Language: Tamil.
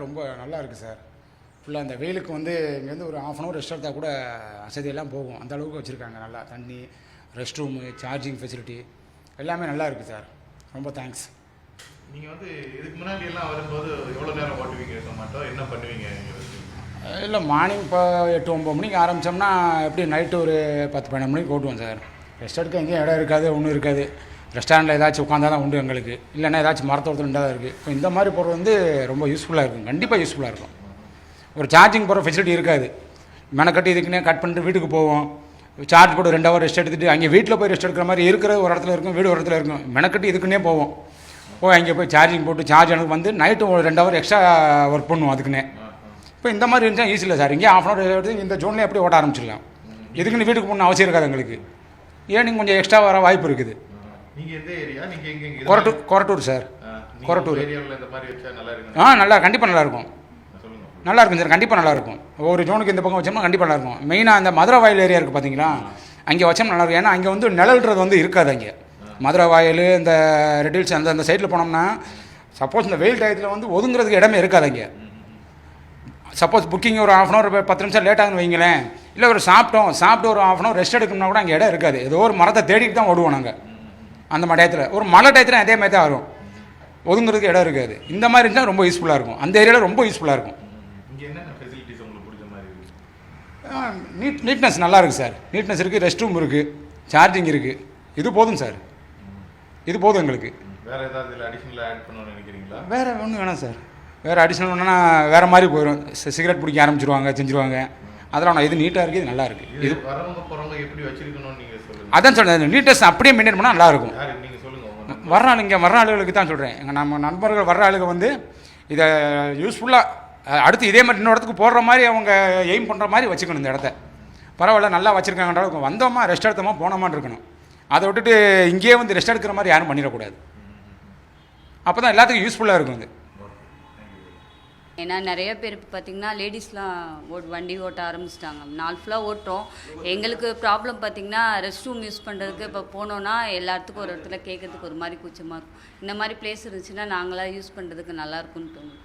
ரொம்ப நல்லா இருக்குது சார். ஃபுல்லாக அந்த வெயிலுக்கு வந்து இங்கேருந்து ஒரு ½ ஹவர் ரெஸ்ட் எடுத்தால் கூட அசதியெல்லாம் போகும். அந்த அளவுக்கு வச்சுருக்காங்க. நல்லா தண்ணி, ரெஸ்ட் ரூமு, சார்ஜிங் ஃபெசிலிட்டி எல்லாமே நல்லா இருக்குது சார். ரொம்ப தேங்க்ஸ். நீங்கள் வந்து இதுக்கு முன்னாடி எல்லாம் வரும்போது எவ்வளோ நேரம் ஓட்டுவீங்க சொமாட்டோ, என்ன பண்ணுவீங்க? இல்லை, மார்னிங் இப்போ 8-9 மணிக்கு ஆரம்பித்தோம்னா எப்படி நைட்டு ஒரு 10-12 மணிக்கு ஓட்டுவோம் சார். ரெஸ்ட் எடுக்க எங்கேயும் இடம் இருக்காது, ஒன்றும் இருக்காது. ரெஸ்டாரண்ட்டில் ஏதாச்சும் உட்காந்தா தான் உண்டு எங்களுக்கு, இல்லைன்னா ஏதாச்சும் மரத்தோட்டத்தில் தான் இருக்குது. இப்போ இந்த மாதிரி போகிறது வந்து ரொம்ப யூஸ்ஃபுல்லாக இருக்கும். கண்டிப்பாக யூஸ்ஃபுல்லாக இருக்கும். ஒரு சார்ஜிங் போகிற ஃபெசிலிட்டி இருக்காது. மெனக்கட்டி இதுக்குன்னே கட் பண்ணிட்டு வீட்டுக்கு போவோம். சார்ஜ் போட்டு 2 ஹவர் ரெஸ்ட் எடுத்துகிட்டு அங்கே வீட்டில் போய் ரெஸ்ட் எடுக்கிற மாதிரி இருக்கிற ஒரு இடத்துல இருக்கும், வீடு ஒரு இடத்துல இருக்கும். மெனக்கட்டி இதுக்குன்னே போவோம். அங்கே போய் சார்ஜிங் போட்டு சார்ஜ் எனக்கு வந்து நைட்டு ஒரு 2 ஹவர் எக்ஸ்ட்ரா ஒர்க் பண்ணுவோம் அதுக்குன்னே. இப்போ இந்த மாதிரி இருந்தால் ஈஸி இல்லை சார். இங்கே ½ ஹவர் எடுத்து இந்த ஜோன்லேயே எப்படி ஓட்ட ஆரம்பிச்சிடலாம். இதுக்குன்னு வீட்டுக்கு போகணும் அவசியம் இருக்காது எங்களுக்கு. ஏர்னிங் கொஞ்சம் எக்ஸ்ட்ரா வர வாய்ப்பு இருக்குது. கொரட்டூர் சார். கொரட்டூர். நல்லா, கண்டிப்பாக நல்லாயிருக்கும். நல்லா இருக்கும் சார், கண்டிப்பாக நல்லாயிருக்கும். ஒவ்வொரு ஜோனுக்கு இந்த பக்கம் வச்சோம்னா கண்டிப்பாக நல்லாயிருக்கும். மெயினாக அந்த மதுரை வாயில் ஏரியா இருக்குது பார்த்தீங்களா, அங்கே வச்சோம்னா நல்லாயிருக்கும். ஏன்னா அங்கே வந்து நிழல்ன்றது வந்து இருக்காது. அங்கே மதுரை வாயில், இந்த ரெட் ஹில்ஸ் அந்த சைடில் போனோம்னா சப்போஸ் இந்த வெயில் டயத்தில் வந்து ஒதுங்கிறதுக்கு இடமே இருக்காது. அங்கே சப்போஸ் புக்கிங் ஒரு ½ ஹவர் 10 நிமிஷம் லேட் ஆகுன்னு வைங்களேன், இல்லை ஒரு சாப்பிட்டு ஒரு ½ ஹவர் ரெஸ்ட் எடுக்கணும்னா கூட அங்கே இடம் இருக்காது. ஏதோ ஒரு மரத்தை தேடிட்டு தான் ஓடுவோம் நாங்கள். அந்த மாதிரி டயத்தில் ஒரு மழை டயத்தில் அதே மாதிரி தான் வரும், ஒதுங்கிறதுக்கு இடம் இருக்காது. இந்த மாதிரி இருந்தால் ரொம்ப யூஸ்ஃபுல்லாக இருக்கும். அந்த ஏரியாவில் ரொம்ப யூஸ்ஃபுல்லாக இருக்கும். நீட்னஸ் நல்லா இருக்குது சார். நீட்னஸ் இருக்குது, ரெஸ்ட் ரூம் இருக்குது, சார்ஜிங் இருக்குது. இது போதும் சார், இது போதும் எங்களுக்கு. வேறு ஏதாவது அடிஷ்னலாக ஆட் பண்ணணும்னு நினைக்கிறீங்களா? வேறு ஒன்றும் வேணாம் சார். வேறு அடிஷ்னல் ஒன்றுனா வேறு மாதிரி போயிடும். சிகரெட் பிடிக்க ஆரம்பிச்சிருவாங்க, செஞ்சுருவாங்க. அதெல்லாம் இது நீட்டாக இருக்குது, இது நல்லா இருக்குது. இது வரவங்க போகிறவங்க எப்படி வச்சிருக்கணும்னு நீங்கள் சொல்லுங்கள். அதான் சொல்கிறேன், நீட்னஸ் அப்படியே மெயின்டைன் பண்ணால் நல்லாயிருக்கும். நீங்கள் சொல்லுங்கள். வர்ற ஆளுகளுக்கு தான் சொல்கிறேன். எங்கள் நம்ம நண்பர்கள் வர்ற ஆளுங்க வந்து இதை யூஸ்ஃபுல்லாக அடுத்து இதே மாதிரி இன்னொரு இடத்துக்கு போடுற மாதிரி அவங்க எய்ம் பண்ணுற மாதிரி வச்சுக்கணும். இந்த இடத்த பரவாயில்ல, நல்லா வச்சுருக்காங்கன்ற வந்தோமா ரெஸ்ட் எடுத்தோமா போனோமான்னு இருக்கணும். அதை விட்டுட்டு இங்கேயே வந்து ரெஸ்ட் எடுக்கிற மாதிரி யாரும் பண்ணிடக்கூடாது. அப்போ தான் எல்லாத்துக்கும் யூஸ்ஃபுல்லாக இருக்கும். இது ஏன்னா நிறைய பேர் இப்போ பார்த்திங்கன்னா லேடிஸ்லாம் வண்டி ஓட்ட ஆரம்பிச்சிட்டாங்க. நாள் ஃபுல்லாக ஓட்டுறோம். எங்களுக்கு ப்ராப்ளம் பார்த்திங்கன்னா ரெஸ்ட் ரூம் யூஸ் பண்ணுறதுக்கு இப்போ போனோன்னா எல்லாத்துக்கும் ஒரு இடத்துல கேட்கறதுக்கு ஒரு மாதிரி கூச்சமாக இருக்கும். இந்த மாதிரி பிளேஸ் இருந்துச்சுன்னா நாங்களாம் யூஸ் பண்ணுறதுக்கு நல்லாயிருக்குன்னு தோணும்.